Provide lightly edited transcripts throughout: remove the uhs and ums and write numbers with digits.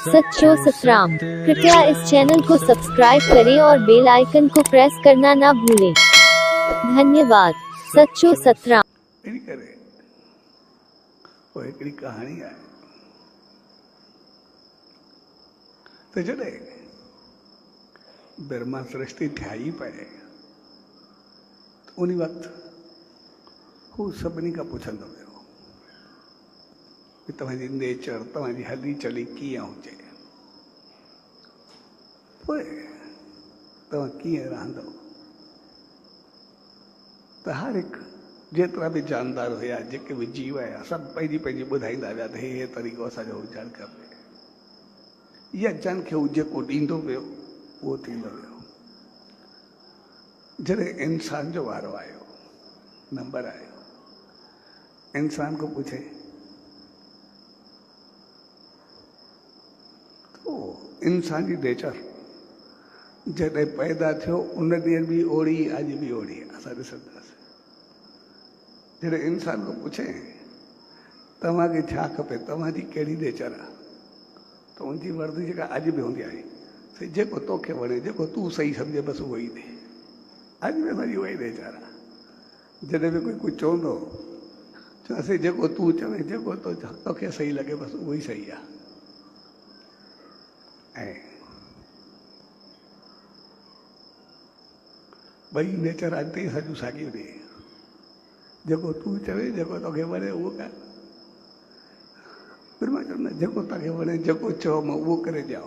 सच्चो सतराम। कृपया इस चैनल को सब्सक्राइब करें और बेल आइकन को प्रेस करना ना भूलें। धन्यवाद। सच्चो सतराम। करे वो हिकिड़ी कहानी आहे त जॾहिं ब्रह्मा सृष्टि ठाही पए उन वक़्तु हू सभिनी खां पुछंदो वियो कि तव्हांजी नेचर तव्हांजी हली चली कीअं हुजे, पोइ तव्हां कीअं रहंदो। त हर हिकु जेतिरा बि जानदार हुया जेके बि जीव हुया सभु पंहिंजी पंहिंजी ॿुधाईंदा विया त हे तरीक़ो असांजो हुजणु खपे। या जन खे हू जेको ॾींदो वियो उहो थींदो वियो। जॾहिं इंसान जो वारो आयो, नंबर आयो, इंसान को पूछे तो इंसान जी नेचर जॾहिं पैदा थियो उन ॾींहुं बि ओड़ी अॼु बि ओड़ी असां ॾिसंदासीं। जॾहिं इंसान को पूछे तव्हांखे छा खपे, तव्हांजी कहिड़ी नेचर आहे, त उनजी वर्दी जेका अॼु बि हूंदी आहे जेको तोखे वणे जेको तूं सही सम्झे बसि उहो ई ॾे। अॼु बि असांजी उहा ई नेचर आहे। जॾहिं बि कोई कुझु चवंदो चवंदासीं जेको तूं चवे जेको तोखे सही लॻे बसि उहो ई सही आहे। ऐं ॿई नेचर अॼु ताईं सॼियूं साॻियूं ॾे। जेको तूं चवे जेको तोखे वणे उहो कर। फिर मां चवंदा जेको तव्हांखे वणे जेको चओ मां उहो करे ॾियां।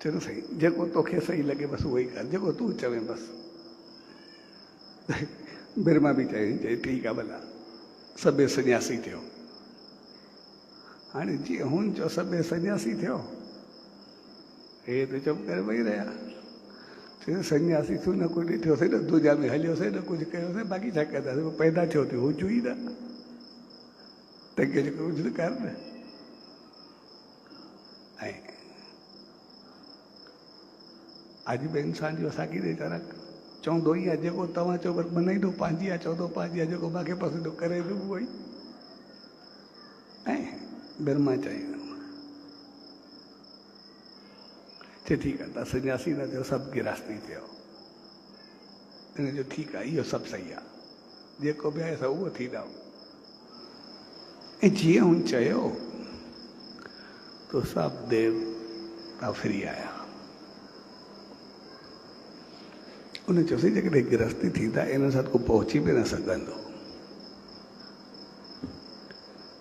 चलो सही जेको तोखे सही लॻे बसि उहो ई कर, जेको तूं चवे बसि। बिरमा बि चई ठीकु आहे भला सभु सन्यासी थियो। हाणे जीअं हुन चयो सभु सन्यासी थियो, हे त चुप करे वेही रहिया। सन्यासी थियो न कोई ॾिठोसीं न दुनिया में हलियोसीं न कुझु कयोसीं, बाक़ी छा कंदासीं, पैदा थियो थियो हुजूं ई न, तंहिंखे जेको कुझु न कर न। ऐं अॼु बि इंसान जो असांखे नेचर चवंदो ई आहे जेको तव्हां चओ पर मनाईंदो पंहिंजी आहे, चवंदो पंहिंजी आहे, जेको मूंखे पसंदि करे बि उहो ई। ऐं ब्रह्मा चयो ठीकु आहे, तव्हां सन्यासी न थियो, सभु गिरहस्थी थियो। इन जो ठीकु आहे, इहो सभु सही आहे, जेको बि आहे असां उहो थींदा। ऐं जीअं हुन चयो तो सभु देवता फिरी आया। उन चयोसीं जेकॾहिं गिरहस्थी थींदा इन सां को पहुची बि न सघंदो।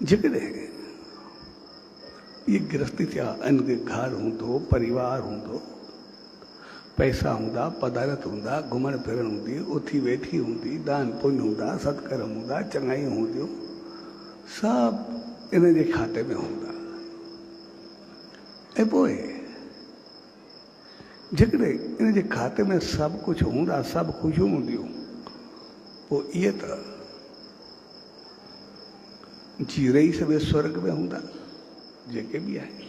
जेकॾहिं ये गिरहस्थी थिया इनके घर हूंदो, परिवार हूंदो, पैसा हूंदा, पदारत हूंदा, घुमण फिरण हूंदी, उथी वेठी हूंदी, दान पुण्य हूंदा, सत्कर्म हूंदा, चङाइयूं हूंदियूं, सभु इन जे खाते में हूंदा। ऐं पोइ जेकॾहिं इन जे खाते में सभु कुझु हूंदा, सभु ख़ुशियूं हूंदियूं, पोइ इहे त जी रही सभु स्वर्ग में हूंदा जेके बि आहे।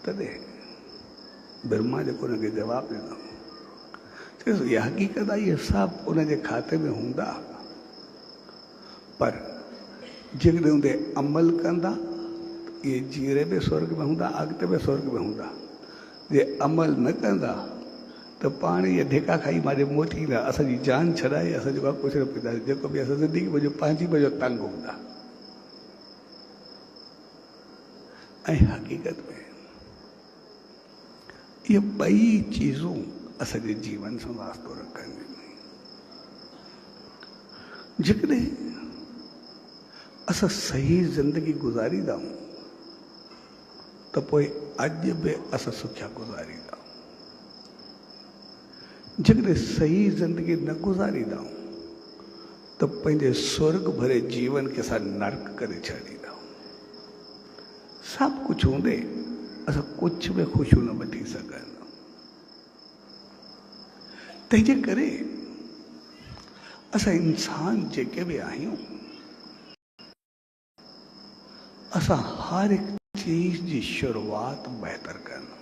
तॾहिं ब्रह्मा जेको हुनखे जवाबु ॾिनो चयोसि इहा हक़ीक़त आहे, इहे सभु उन जे खाते में हूंदा, पर जेकॾहिं उन ते अमल कंदा इहे जीअरे बि स्वर्ग में हूंदा, अॻिते बि स्वर्ग में हूंदा। जे अमल न कंदा त पाण इहे धिका खाई मारे मोटी ईंदा, असांजी जान छॾाए असां जेको कुझु न पींदा, जेको बि असां ज़िंदगी में पंहिंजी वजह तंग हूंदा। ऐं हक़ीक़त में इहे ॿई चीज़ूं असांजे जीवन सां वास्तो रखनि। जेकॾहिं असां सही ज़िंदगी गुज़ारींदा आहियूं त पोइ अॼु बि असां सुखिया गुज़ारींदा। जेकॾहिं सही ज़िंदगी न गुज़ारींदा त पंहिंजे स्वर्ग भरे जीवन खे असां नर्क करे छॾींदा। सभु कुझु हूंदे असां कुझु बि ख़ुशियूं न वठी सघंदा। तंहिंजे करे असां इंसान जेके बि आहियूं असां हर हिकु चीज़ जी शुरूआति बहितर कनि।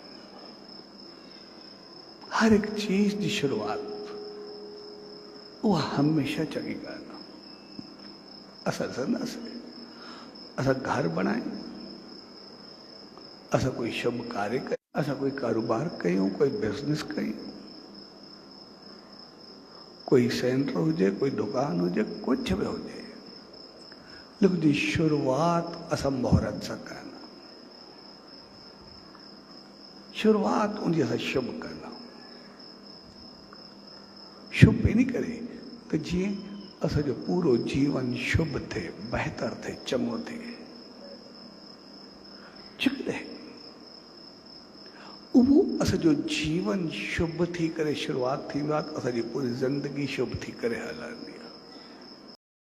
हर हिकु चीज़ जी शुरूआति उहा हमेशह चङी ॻाल्हि आहे। असां ॾिसंदासीं असां घर बणायूं असां कोई शुभ कार्य कयूं, असां कोई कारोबार कयूं, कोई बिजनेस कयूं, कोई सेंटर हुजे, कोई दुकान हुजे, कुछ भी हुजे, लेकिन जी शुरुआत असां मुहूर्त सां कयूं, शुरुआत उनजी असां शुभ कंदा, शुभ इन करे त जीअं असांजो पूरो जीवन शुभ थिए, बहितर थिए, चङो थिए। जेकॾहिं उहो असांजो जीवन शुभ थी करे शुरुआत थींदो आहे त असांजी पूरी ज़िंदगी शुभ थी करे हलंदी आहे।